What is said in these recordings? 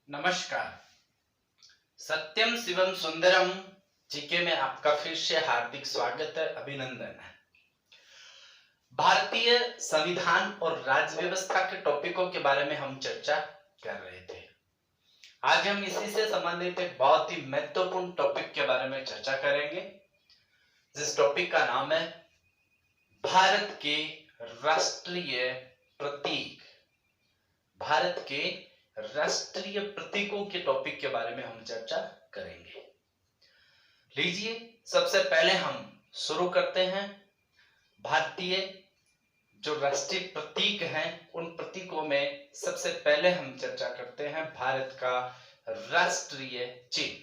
नमस्कार। सत्यम शिवम सुंदरम जीके में आपका फिर से हार्दिक स्वागत है, अभिनंदन है। भारतीय संविधान और राज्य व्यवस्था के टॉपिकों के बारे में हम चर्चा कर रहे थे। आज हम इसी से संबंधित एक बहुत ही महत्वपूर्ण टॉपिक के बारे में चर्चा करेंगे, जिस टॉपिक का नाम है भारत के राष्ट्रीय प्रतीक। भारत के राष्ट्रीय प्रतीकों के टॉपिक के बारे में हम चर्चा करेंगे। लीजिए, सबसे पहले हम शुरू करते हैं। भारतीय जो राष्ट्रीय प्रतीक हैं, उन प्रतीकों में सबसे पहले हम चर्चा करते हैं भारत का राष्ट्रीय चिन्ह।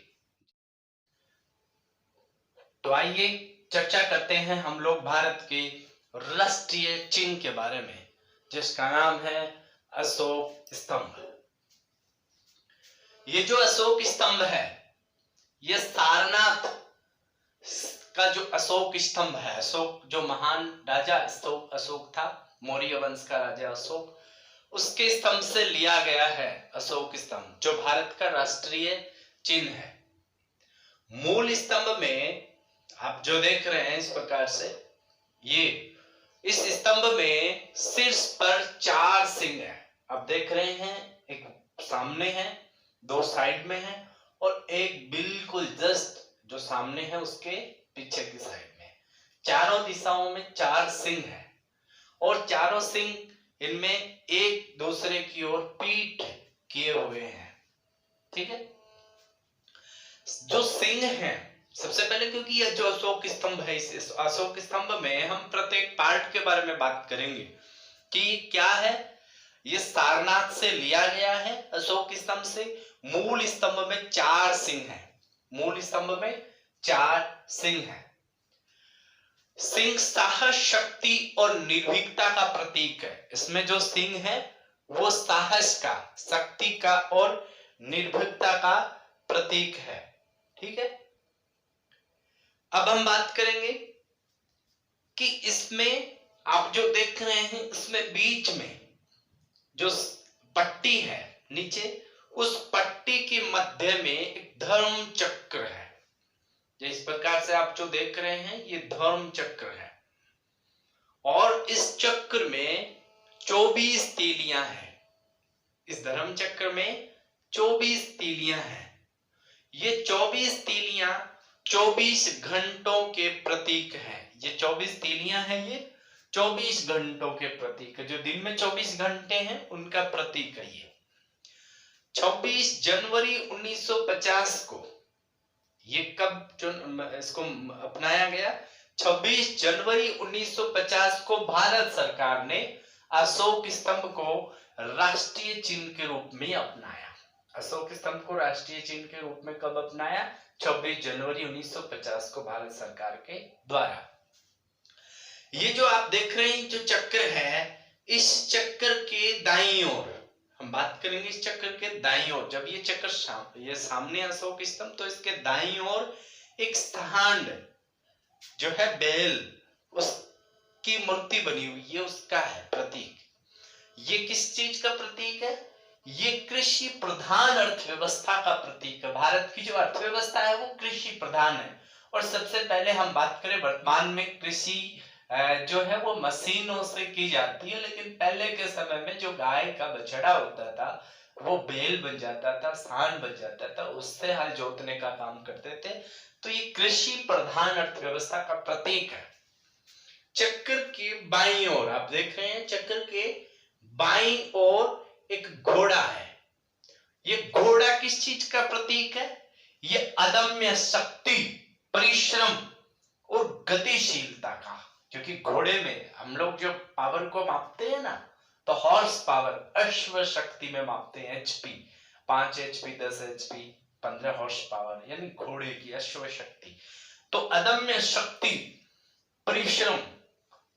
तो आइए चर्चा करते हैं हम लोग भारत के राष्ट्रीय चिन्ह के बारे में, जिसका नाम है अशोक स्तंभ। ये जो अशोक स्तंभ है, ये सारनाथ का जो अशोक स्तंभ है, अशोक जो महान राजा अशोक था, मौर्य वंश का राजा अशोक, उसके स्तंभ से लिया गया है अशोक स्तंभ, जो भारत का राष्ट्रीय चिन्ह है। मूल स्तंभ में आप जो देख रहे हैं इस प्रकार से, ये इस स्तंभ में शीर्ष पर 4 सिंह है। आप देख रहे हैं, एक सामने है, 2 साइड में है और एक बिल्कुल जस्ट जो सामने है उसके पीछे की साइड में। चारों दिशाओं में 4 सिंह है और चारों सिंह इनमें एक दूसरे की ओर पीठ किए हुए हैं। ठीक है, जो सिंह हैं, सबसे पहले क्योंकि यह जो अशोक स्तंभ है, इस अशोक स्तंभ में हम प्रत्येक पार्ट के बारे में बात करेंगे कि क्या है। ये सारनाथ से लिया गया है, अशोक स्तंभ से। मूल स्तंभ में 4 सिंह है, मूल स्तंभ में 4 सिंह है। सिंह साहस, शक्ति और निर्भीकता का प्रतीक है। इसमें जो सिंह है वो साहस का, शक्ति का और निर्भीकता का प्रतीक है। ठीक है, अब हम बात करेंगे कि इसमें आप जो देख रहे हैं, इसमें बीच में जो पट्टी है नीचे, उस पट्टी के मध्य में एक धर्म चक्र है। इस प्रकार से आप जो देख रहे हैं, ये धर्म चक्र है और इस चक्र में 24 तीलियां हैं। इस धर्म चक्र में 24 तीलियां हैं। ये 24 तीलियां 24 घंटों के प्रतीक हैं। ये 24 तीलियां हैं, ये 24 घंटों के प्रतीक है। जो दिन में 24 घंटे हैं उनका प्रतीक है ये। 26 जनवरी 1950 को, ये कब जो इसको अपनाया गया, 26 जनवरी 1950 को भारत सरकार ने अशोक स्तंभ को राष्ट्रीय चिन्ह के रूप में अपनाया। अशोक स्तंभ को राष्ट्रीय चिन्ह के रूप में कब अपनाया? 26 जनवरी 1950 को भारत सरकार के द्वारा। ये जो आप देख रहे हैं, जो चक्र है, इस चक्र के दाईं ओर हम बात करेंगे। इस चक्र के दाईं ओर, जब ये चक्र ये सामने अशोक स्तंभ, तो इसके दाईं ओर एक सांड जो है, बैल, उसकी मूर्ति बनी हुई है, उसका है प्रतीक। ये किस चीज का प्रतीक है? ये कृषि प्रधान अर्थव्यवस्था का प्रतीक है। भारत की जो अर्थव्यवस्था है वो कृषि प्रधान है। और सबसे पहले हम बात करें, वर्तमान में कृषि जो है वो मशीनों से की जाती है, लेकिन पहले के समय में जो गाय का बछड़ा होता था वो बैल बन जाता था, सांड बन जाता था, उससे हल जोतने का काम करते थे। तो ये कृषि प्रधान अर्थव्यवस्था का प्रतीक है। चक्र के बाईं ओर आप देख रहे हैं, चक्र के बाईं ओर एक घोड़ा है। ये घोड़ा किस चीज का प्रतीक है? ये अदम्य शक्ति, परिश्रम और गतिशीलता का। क्योंकि घोड़े में हम लोग जो पावर को मापते हैं ना, तो हॉर्स पावर, अश्व शक्ति में मापते हैं, HP, 5 HP, 10 HP, 15 horse power, यानी घोड़े की अश्व शक्ति। तो अदम्य शक्ति, परिश्रम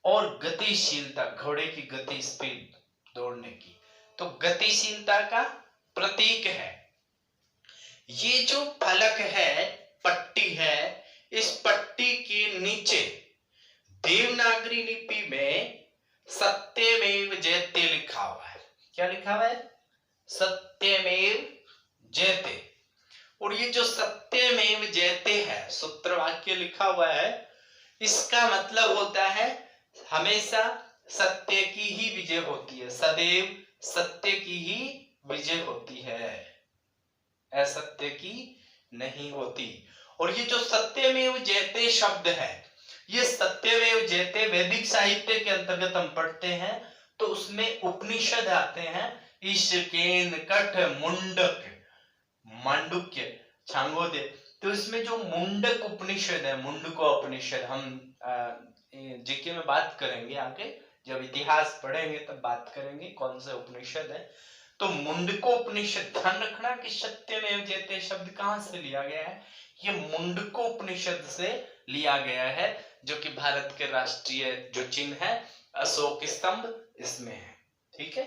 और गतिशीलता, घोड़े की गति, स्पीड दौड़ने की, तो गतिशीलता का प्रतीक है। ये जो फलक है, पट्टी है, इस पट्टी के नीचे देवनागरी लिपि में सत्यमेव जयते लिखा हुआ है। क्या लिखा हुआ है? सत्यमेव जयते। और ये जो सत्यमेव जयते है सूत्र वाक्य लिखा हुआ है, इसका मतलब होता है हमेशा सत्य की ही विजय होती है, सदैव सत्य की ही विजय होती है, असत्य की नहीं होती। और ये जो सत्यमेव जयते शब्द है, ये सत्यमेव जयते वैदिक साहित्य के अंतर्गत हम पढ़ते हैं तो उसमें उपनिषद आते हैं, ईश, केन, कठ, मुंडक, मांडुक्य, छांगोदय। तो इसमें जो मुंडक उपनिषद है, मुंडको उपनिषद, हम जीके में बात करेंगे आगे, जब इतिहास पढ़ेंगे तब बात करेंगे कौन से उपनिषद है। तो मुंडको उपनिषद, ध्यान रखना कि सत्यमेव जयते शब्द कहां से लिया गया है, ये मुंडको उपनिषद से लिया गया है, जो कि भारत के राष्ट्रीय जो चिन्ह है अशोक स्तंभ, इसमें है। ठीक है।